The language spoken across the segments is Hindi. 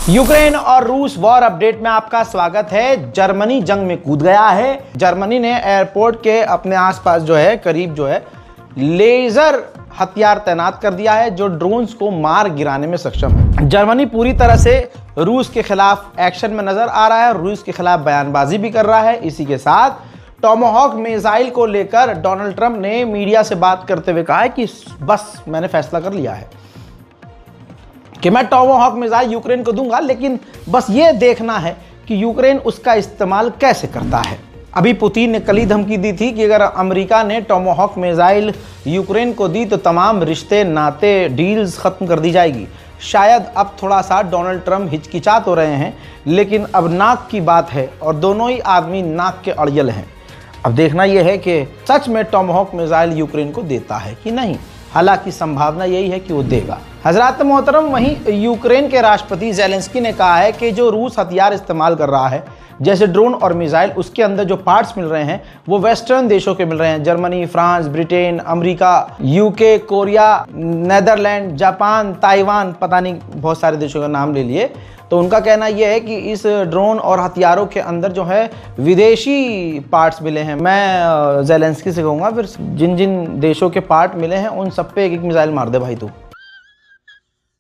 यूक्रेन और रूस वॉर अपडेट में आपका स्वागत है। जर्मनी जंग में कूद गया है। जर्मनी ने एयरपोर्ट के अपने आसपास करीब लेजर हथियार तैनात कर दिया है जो ड्रोन्स को मार गिराने में सक्षम है। जर्मनी पूरी तरह से रूस के खिलाफ एक्शन में नजर आ रहा है और रूस के खिलाफ बयानबाजी भी कर रहा है। इसी के साथ टोमाहॉक मिसाइल को लेकर डोनाल्ड ट्रंप ने मीडिया से बात करते हुए कहा है कि बस मैंने फैसला कर लिया है कि मैं टोमाहॉक मिसाइल यूक्रेन को दूंगा, लेकिन बस ये देखना है कि यूक्रेन उसका इस्तेमाल कैसे करता है। अभी पुतिन ने कल ही धमकी दी थी कि अगर अमेरिका ने टोमाहॉक मिसाइल यूक्रेन को दी तो तमाम रिश्ते नाते डील्स खत्म कर दी जाएगी। शायद अब थोड़ा सा डोनाल्ड ट्रंप हिचकिचा तो रहे हैं, लेकिन अब नाक की बात है और दोनों ही आदमी नाक के अड़ियल हैं। अब देखना यह है कि सच में टोमाहॉक मिसाइल यूक्रेन को देता है कि नहीं। हालांकि संभावना यही है कि वो देगा। हजरात मोहतरम, वहीं यूक्रेन के राष्ट्रपति ज़ेलेंस्की ने कहा है कि जो रूस हथियार इस्तेमाल कर रहा है जैसे ड्रोन और मिसाइल, उसके अंदर जो पार्ट्स मिल रहे हैं वो वेस्टर्न देशों के मिल रहे हैं। Germany, France, Britain, America, UK, Korea, Netherland, Japan, Taiwan, पता नहीं बहुत सारे देशों का नाम ले लिए। तो उनका कहना यह है कि इस ड्रोन और हथियारों के अंदर विदेशी पार्ट्स मिले हैं। मैं ज़ेलेंस्की से कहूँगा फिर जिन जिन देशों के पार्ट मिले हैं उन सब पे एक एक मिसाइल मार दे भाई तू।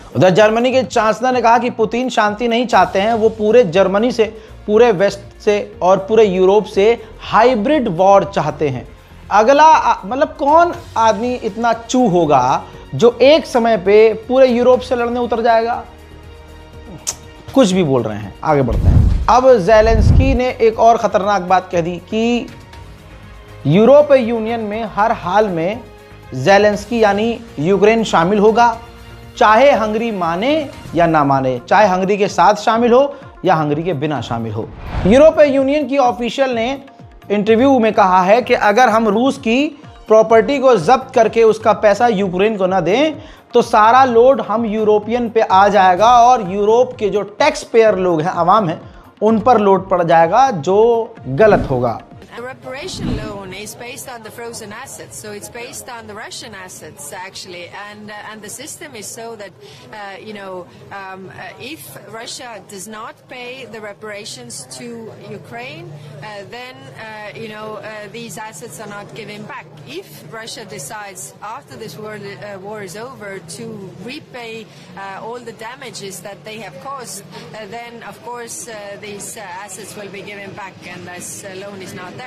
उधर जर्मनी के चांसलर ने कहा कि पुतिन शांति नहीं चाहते हैं, वो पूरे जर्मनी से, पूरे वेस्ट से और पूरे यूरोप से हाइब्रिड वॉर चाहते हैं। अगला कौन आदमी इतना चू होगा जो एक समय पे पूरे यूरोप से लड़ने उतर जाएगा। कुछ भी बोल रहे हैं, आगे बढ़ते हैं। अब ज़ेलेंस्की ने एक और खतरनाक बात कह दी कि यूरोपीय यूनियन में हर हाल में ज़ेलेंस्की यानी यूक्रेन शामिल होगा, चाहे हंगरी माने या ना माने, चाहे हंगरी के साथ शामिल हो या हंगरी के बिना शामिल हो। यूरोपीय यूनियन की ऑफिशियल ने इंटरव्यू में कहा है कि अगर हम रूस की प्रॉपर्टी को जब्त करके उसका पैसा यूक्रेन को ना दें तो सारा लोड हम यूरोपियन पे आ जाएगा और यूरोप के जो टैक्स पेयर लोग हैं, आवाम हैं, उन पर लोड पड़ जाएगा, जो गलत होगा। A reparation loan is based on the frozen assets, so it's based on the Russian assets actually, and the system is so that if Russia does not pay the reparations to Ukraine, then these assets are not given back. If Russia decides after this war is over to repay all the damages that they have caused, then of course these assets will be given back, and this loan is not there.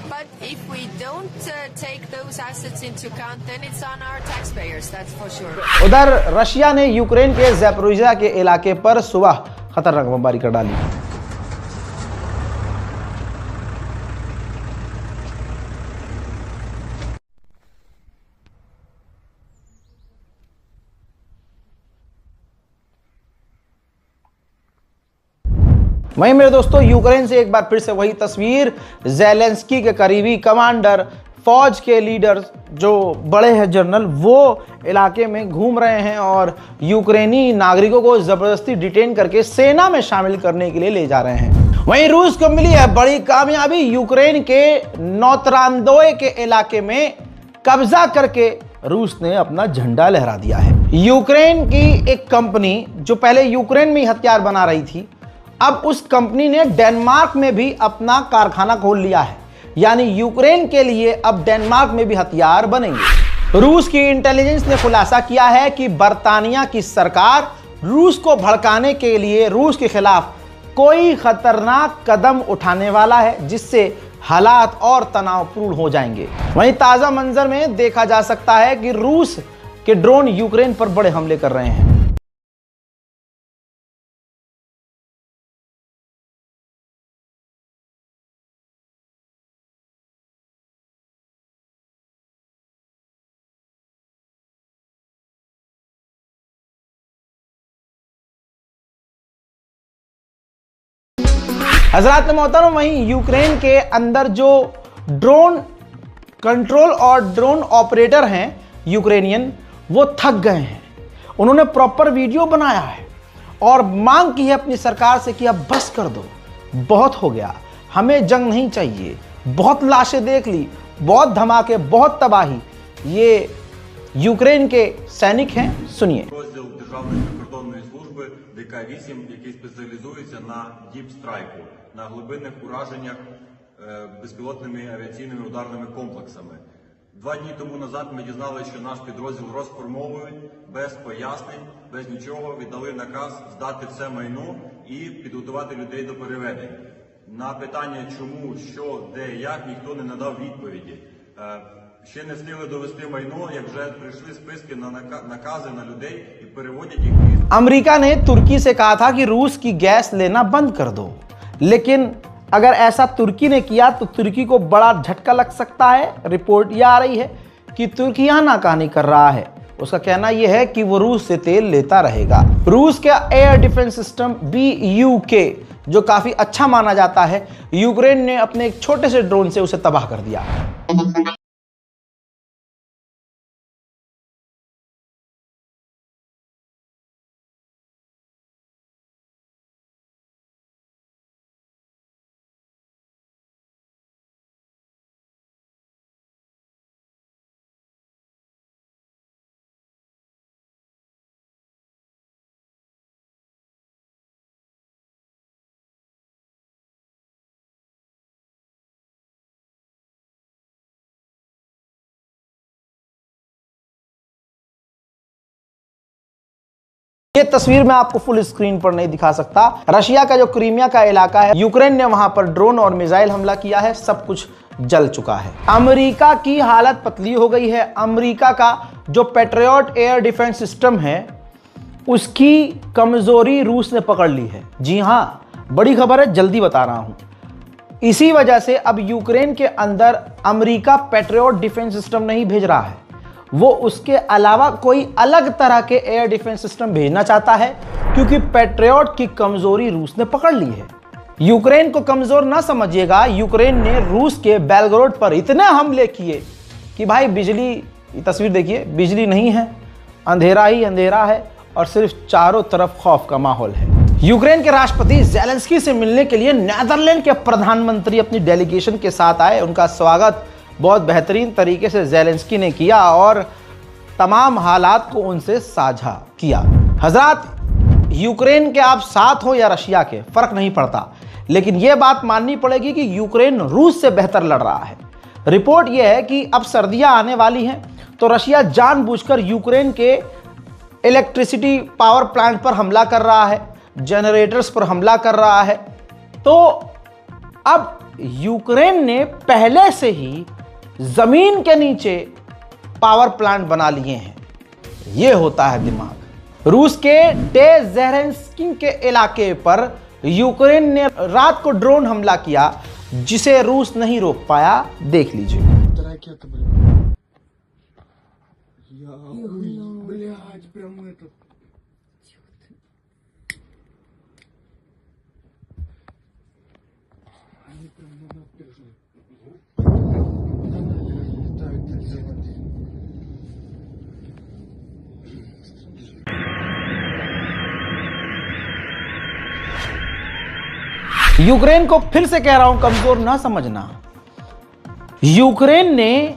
But if we don't take those assets into account, then it's on our taxpayers, that's for sure. उधर रशिया ने यूक्रेन के ज़ैपोरिज़िया के इलाके पर सुबह खतरनाक बमबारी कर डाली। वहीं मेरे दोस्तों, यूक्रेन से एक बार फिर से वही तस्वीर। ज़ेलेंस्की के करीबी कमांडर, फौज के लीडर्स जो बड़े हैं जनरल, वो इलाके में घूम रहे हैं और यूक्रेनी नागरिकों को ज़बरदस्ती डिटेन करके सेना में शामिल करने के लिए ले जा रहे हैं। वहीं रूस को मिली है बड़ी कामयाबी। यूक्रेन के नौतरांदोए के इलाके में कब्जा करके रूस ने अपना झंडा लहरा दिया है। यूक्रेन की एक कंपनी जो पहले यूक्रेन में हथियार बना रही थी, अब उस कंपनी ने डेनमार्क में भी अपना कारखाना खोल लिया है। यानी यूक्रेन के लिए अब डेनमार्क में भी हथियार बनेंगे। रूस की इंटेलिजेंस ने खुलासा किया है कि बर्तानिया की सरकार रूस को भड़काने के लिए रूस के खिलाफ कोई खतरनाक कदम उठाने वाला है, जिससे हालात और तनावपूर्ण हो जाएंगे। वहीं ताजा मंजर में देखा जा सकता है कि रूस के ड्रोन यूक्रेन पर बड़े हमले कर रहे हैं। हजरात मोहतरम, वहीं यूक्रेन के अंदर जो ड्रोन कंट्रोल और ड्रोन ऑपरेटर हैं यूक्रेनियन, वो थक गए हैं। उन्होंने प्रॉपर वीडियो बनाया है और मांग की है अपनी सरकार से कि अब बस कर दो, बहुत हो गया, हमें जंग नहीं चाहिए, बहुत लाशें देख ली, बहुत धमाके, बहुत तबाही। ये यूक्रेन के सैनिक हैं, सुनिए। ДК-8, який спеціалізується на діпстрайку, на глибинних ураженнях безпілотними авіаційними ударними комплексами. 2 дні тому назад ми дізналися, що наш підрозділ розформовують без пояснень, без нічого, віддали наказ здати все майно і підготувати людей до переведення. На питання чому, що, де, як, ніхто не надав відповіді. Ще не встигли довести майно, як вже прийшли списки на накази на людей і переводять їх. अमेरिका ने तुर्की से कहा था कि रूस की गैस लेना बंद कर दो, लेकिन अगर ऐसा तुर्की ने किया तो तुर्की को बड़ा झटका लग सकता है। रिपोर्ट यह आ रही है कि तुर्की आनाकानी कर रहा है। उसका कहना यह है कि वो रूस से तेल लेता रहेगा। रूस का एयर डिफेंस सिस्टम BUK जो काफी अच्छा माना जाता है, यूक्रेन ने अपने एक छोटे से ड्रोन से उसे तबाह कर दिया। ये तस्वीर मैं आपको फुल स्क्रीन पर नहीं दिखा सकता। रशिया का जो क्रीमिया का इलाका है, यूक्रेन ने वहां पर ड्रोन और मिसाइल हमला किया है, सब कुछ जल चुका है। अमेरिका की हालत पतली हो गई है। अमेरिका का जो पैट्रियट एयर डिफेंस सिस्टम है उसकी कमजोरी रूस ने पकड़ ली है। जी हां, बड़ी खबर है, जल्दी बता रहा हूं। इसी वजह से अब यूक्रेन के अंदर अमेरिका पैट्रियट डिफेंस सिस्टम नहीं भेज रहा है, वो उसके अलावा कोई अलग तरह के एयर डिफेंस सिस्टम भेजना चाहता है, क्योंकि पैट्रियट की कमजोरी रूस ने पकड़ ली है। यूक्रेन को कमजोर ना समझिएगा। यूक्रेन ने रूस के बेलग्रोड पर इतने हमले किए कि भाई बिजली, ये तस्वीर देखिए, बिजली नहीं है, अंधेरा ही अंधेरा है और सिर्फ चारों तरफ खौफ का माहौल है। यूक्रेन के राष्ट्रपति ज़ेलेंस्की से मिलने के लिए नीदरलैंड के प्रधानमंत्री अपनी डेलीगेशन के साथ आए। उनका स्वागत बहुत बेहतरीन तरीके से ज़ेलेंस्की ने किया और तमाम हालात को उनसे साझा किया। हजरात, यूक्रेन के आप साथ हो या रशिया के, फर्क नहीं पड़ता, लेकिन यह बात माननी पड़ेगी कि यूक्रेन रूस से बेहतर लड़ रहा है। रिपोर्ट यह है कि अब सर्दियां आने वाली हैं तो रशिया जानबूझकर यूक्रेन के इलेक्ट्रिसिटी पावर प्लांट पर हमला कर रहा है, जनरेटर्स पर हमला कर रहा है। तो अब यूक्रेन ने पहले से ही जमीन के नीचे पावर प्लांट बना लिए हैं। यह होता है दिमाग। रूस के डेजेरेंस्की के इलाके पर यूक्रेन ने रात को ड्रोन हमला किया, जिसे रूस नहीं रोक पाया। देख लीजिए। यूक्रेन को फिर से कह रहा हूं, कमजोर ना समझना। यूक्रेन ने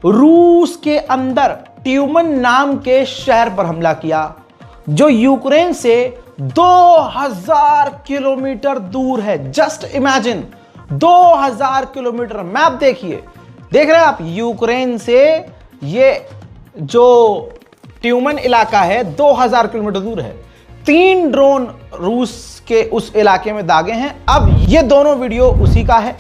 रूस के अंदर ट्यूमन नाम के शहर पर हमला किया, जो यूक्रेन से 2000 किलोमीटर दूर है। Just imagine, 2000 kilometre. मैप देखिए, देख रहे हैं आप, यूक्रेन से ये जो ट्यूमन इलाका है 2000 किलोमीटर दूर है। 3 ड्रोन रूस के उस इलाके में दागे हैं। अब ये दोनों वीडियो उसी का है।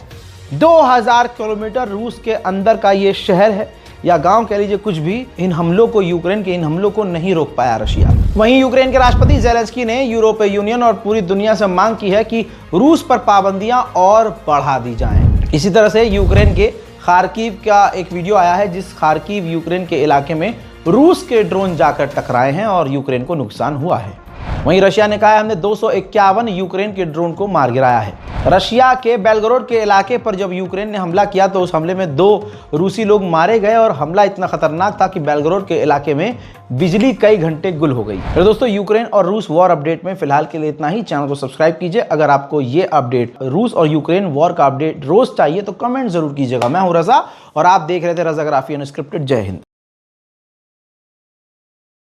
2000 किलोमीटर रूस के अंदर का ये शहर है या गांव कह लीजिए, कुछ भी। इन हमलों को, यूक्रेन के इन हमलों को नहीं रोक पाया रशिया। वहीं यूक्रेन के राष्ट्रपति ज़ेलेंस्की ने यूरोपीय यूनियन और पूरी दुनिया से मांग की है कि रूस पर पाबंदियां और बढ़ा दी जाएं। इसी तरह से यूक्रेन के खार्किव का एक वीडियो आया है, जिस खार्किव यूक्रेन के इलाके में रूस के ड्रोन जाकर टकराए हैं और यूक्रेन को नुकसान हुआ है। वहीं रशिया ने कहा है, हमने 251 यूक्रेन के ड्रोन को मार गिराया है। रशिया के बेलग्रोड के इलाके पर जब यूक्रेन ने हमला किया तो उस हमले में 2 रूसी लोग मारे गए और हमला इतना खतरनाक था कि बेलग्रोड के इलाके में बिजली कई घंटे गुल हो गई। तो दोस्तों, यूक्रेन और रूस वॉर अपडेट में फिलहाल के लिए इतना ही। चैनल को सब्सक्राइब कीजिए। अगर आपको ये अपडेट, रूस और यूक्रेन वॉर का अपडेट रोज चाहिए तो कमेंट जरूर कीजिएगा। मैं हूं रजा और आप देख रहे थे रजाग्राफी अनस्क्रिप्टेड। जय हिंद।